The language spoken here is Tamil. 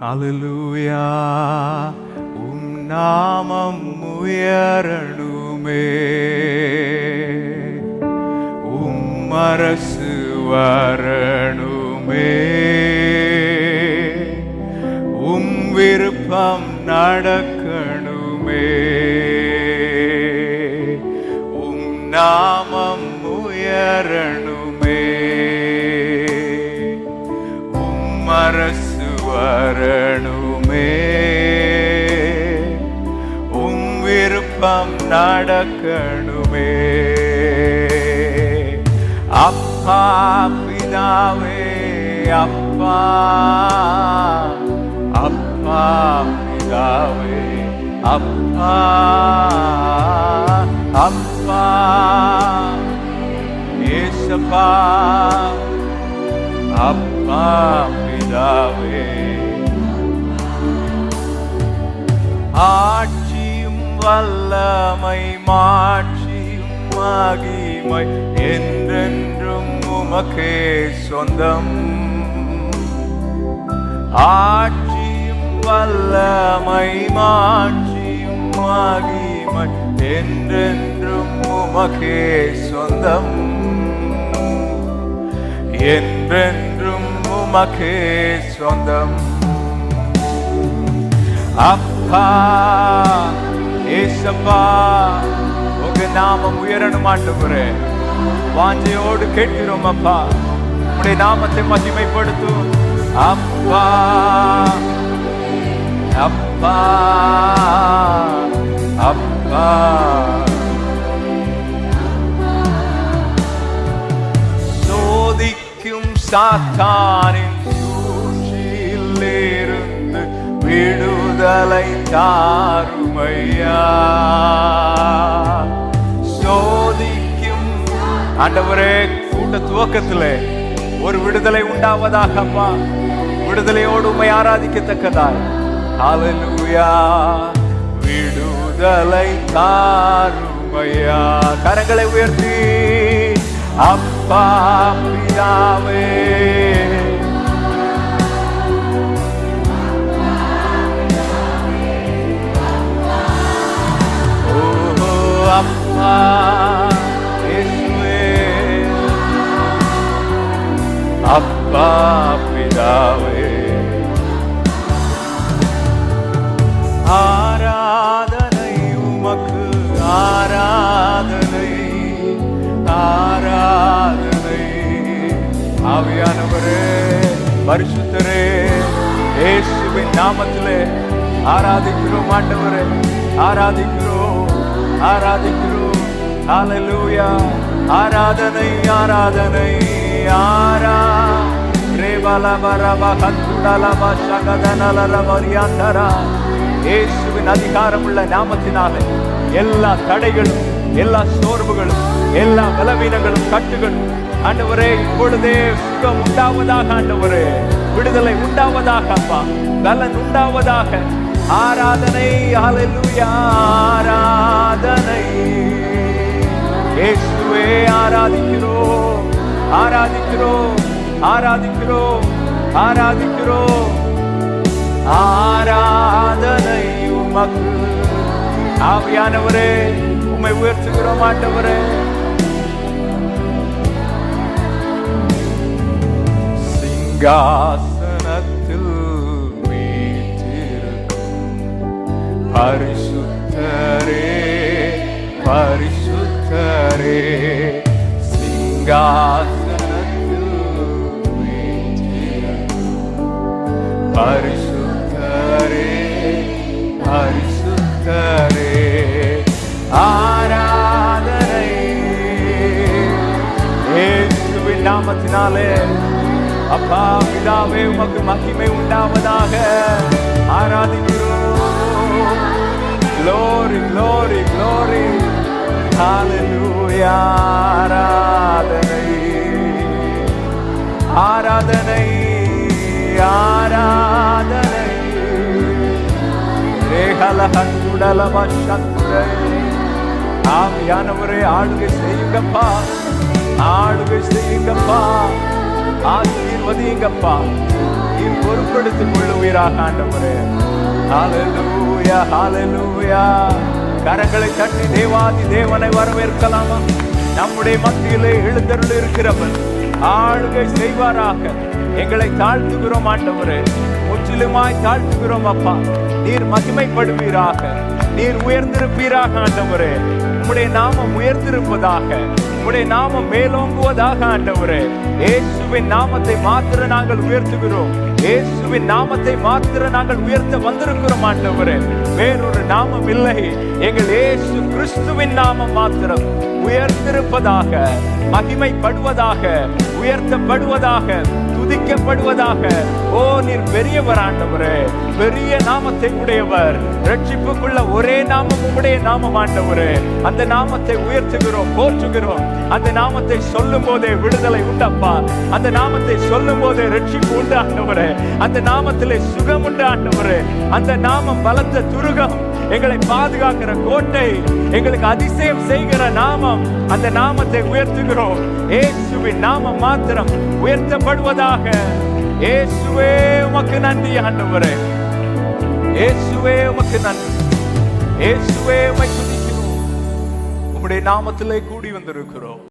அல்லேலூயா. உம் நாமம் உயரணுமே, உம் அரசு வரணுமே, உம் விருப்பம் நடக்கணுமே, உம் நாமம் உயரணுமே, உம் அரசு வரணுமே, உம் விருப்பம் நடக்கணுமே. அப்பா பிதாவே, அப்பா அப்பா பிதாவே, அப்பா அப்பா ஏசப்பா, அப்பா பிதாவே. ஆட்சியும் வல்லமை மாட்சியும் மகிமை என்றென்றும் உமக்கே சொந்தம். ஆட்சியும் வல்லமை மாட்சியும் மகிமை என்றென்றும் உமக்கே சொந்தம், என்றென்றும் உமக்கே சொந்தம். அப்பா ஏசப்பா, உங்க நாமம் உயரணும் ஆண்டவரே. வாஞ்சையோடு கேட்கிறோம் அப்பா, உங்களுடைய நாமத்தை மகிமைப்படுத்தும். அப்பா அப்பா அப்பா, சோதிக்கும் சாத்தானின் சூழ்ச்சியில் இருந்து விடுதலை தாருமையா. சோதிக்கும் ஆண்டவரே, கூட்ட துவக்கத்திலே ஒரு விடுதலை உண்டாவதாக அப்பா. விடுதலையோடு உம்மை ஆராதிக்கத்தக்கதாய். ஹல்லேலூயா. விடுதலை தாருமையா. கரங்களை உயர்த்தி அப்பா பிதாவே, அப்பா இயேசுவே, அப்பா பிதாவே. ஆராதனை உமக்கு, ஆராதனை ஆராதனை. ஆவியானவரே, பரிசுத்தரே, இயேசுவின் நாமத்திலே ஆராதிக்கிறோம் ஆண்டவரே. ஆராதிக்கிறோம், ஆராதிக்கிறோம். ஹல்லேலூயா. ஆராதனை ஆராதனை ஆரா இயேசுவின் அதிகாரமுள்ள நாமத்தினாலே எல்லா தடைகளும், எல்லா சோர்வுகளும், எல்லா பலவீனங்களும், கட்டுகளும் ஆண்டவரே இப்பொழுதே சுகம் உண்டாவதாக. ஆண்டவரே விடுதலை உண்டாவதாக அப்பா, பலன் உண்டாவதாக. ஆராதனை. ஹல்லேலூயா. ஆராதனை இயேசுவே. ஆராதிக்கிறோம், ஆராதிக்கிறோம், ஆராதிக்கிறோம், ஆராதிக்கிறோம். ஆராதனை உமக்கு. ஆவியானவரே, உம்மை உயர்த்துகிறோம் ஆண்டவரே. சிங்காசனத்தில் வீற்றிருக்கும் பரிசுத்தரே, பரிசுத்தரே. சிங்காசனத்தில் வீற்றிருக்கும் பரிசுத்தரே, பரிசுத்தரே. ஆராதனை இயேசுவின் நாமத்தினாலே அப்பா பிதாவே, உமக்கு மகிமை உண்டாவதாக. ஆராதிக்கிறோம். Glory, glory, glory. Hallelujah. ஆராதனை, ஆராதனை, ஆராதனை. ஆவியானவரே, ஆளுகை செய்யுங்கப்பா, ஆளுகை செய்யுங்கப்பா, ஆசீர்வதிங்கப்பா. நீர் பொறுப்படுத்திக் கொள்ளும் செய்வீராக ஆண்டவரே. ஹalleluya ஹalleluya. கரங்களை தட்டி தேவாதி தேவனை வரவேற்கலாமா? நம்முடைய மத்தியிலே எழுந்தருள் இருக்கிறவர் ஆளுகை செய்வாராக. எங்களை தாழ்த்துகிறோம் ஆண்டவரே, முற்றிலுமாய் தாழ்த்துகிறோம் அப்பா. நீர் மகிமைப்படுவீராக, நீர் உயர்ந்திருப்பீராக ஆண்டவரே. உம்முடைய நாமம் உயர்ந்திருப்பதாக, உம்முடைய நாமம் மேலோங்குவதாக ஆண்டவரே. இயேசுவின் நாமத்தை மாத்திர நாங்கள் உயர்த்துகிறோம். இயேசுவின் நாமத்தை மாத்திர நாங்கள் உயர்த்த வந்திருக்கிறோம் ஆண்டவரே. வேறொரு நாமம் இல்லை, எங்கள் இயேசு கிறிஸ்துவின் நாமம் மாத்திரம் உயர்ந்திருப்பதாக, மகிமைப்படுவதாக, உயர்த்தப்படுவதாக, துதிக்கப்படுவதாக. ஓ, நீர் பெரியவர் ஆண்டவரே, பெரிய நாமத்தை உடையவர். ரட்சிப்புக்குள்ள ஒரே நாமம் உம்முடைய நாமம் ஆண்டவரே. அந்த நாமத்தை உயர்த்துகிறோம், போற்றுகிறோம். அந்த நாமத்தை சொல்லும் போதே விடுதலை உண்டப்பா. அந்த நாமத்தை சொல்லும் போதே ரட்சிப்பு உண்டு ஆண்டவரே. அந்த நாமத்திலே சுகம் உண்டு ஆண்டவரே. அந்த நாமம் பலத்த துருகம், எங்களை பாதுகாக்கிற கோட்டை, எங்களுக்கு அதிசயம் செய்கிற நாமம். அந்த நாமத்தை உயர்த்துகிறோம். இயேசுவின் நாமம் மாத்திரம் உயர்த்தப்படுவதாக. இயேசுவே உமக்கு நன்றி ஆண்டவரே. இயேசுவே உமக்கு நன்றி. இயேசுவே உம்மை துதிக்கிறோம். உம்முடைய நாமத்திலே கூடி வந்திருக்கிறோம்.